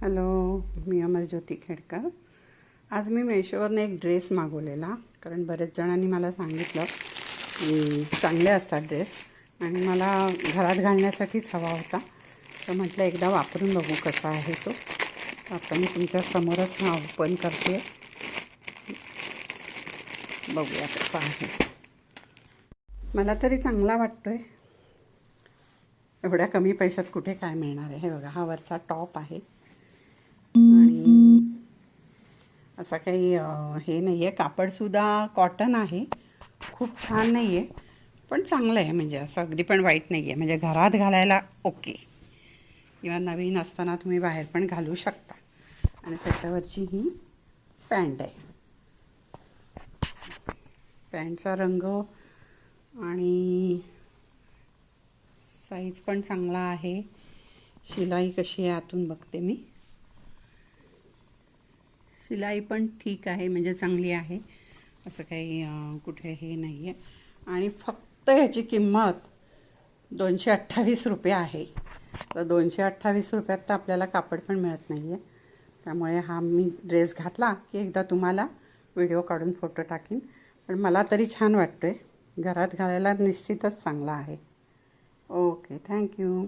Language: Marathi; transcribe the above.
हॅलो, मी अमरज्योती खेडकर. आज मी मेशोवरनं एक ड्रेस मागवलेला, कारण बरेच जणांनी मला सांगितलं की चांगले असतात ड्रेस आणि मला घरात घालण्यासाठीच हवा होता. तर म्हटलं एकदा वापरून बघू कसा आहे तो. आता मी तुमच्या समोरच हा ओपन करते, बघूया कसा आहे. मला तरी चांगला वाटतोय. एवढ्या कमी पैशात कुठे काय मिळणार आहे. हे बघा, हा वरचा टॉप आहे आणि असा काही हे नाही आहे. कापडसुद्धा कॉटन आहे, खूप छान नाही आहे पण चांगलं आहे. म्हणजे असं अगदी पण वाईट नाही आहे. म्हणजे घरात घालायला ओके, किंवा नवीन असताना तुम्ही बाहेर पण घालू शकता. आणि त्याच्यावरची ही पॅन्ट आहे. पॅन्टचा रंग आणि साईज पण चांगला आहे. शिलाई कशी आहे आतून बघते मी. शिलाई पण ठीक आहे, म्हणजे चांगली आहे. असं काही कुठे हे नाही आहे. आणि फक्त ह्याची किंमत 228 रुपये आहे. तर 228 रुपयात तर आपल्याला कापड पण मिळत नाही आहे. त्यामुळे हा मी ड्रेस घातला की एकदा तुम्हाला व्हिडिओ काढून फोटो टाकीन. पण मला तरी छान वाटतो आहे. घरात घालायला निश्चितच चांगला आहे. Okay, thank you.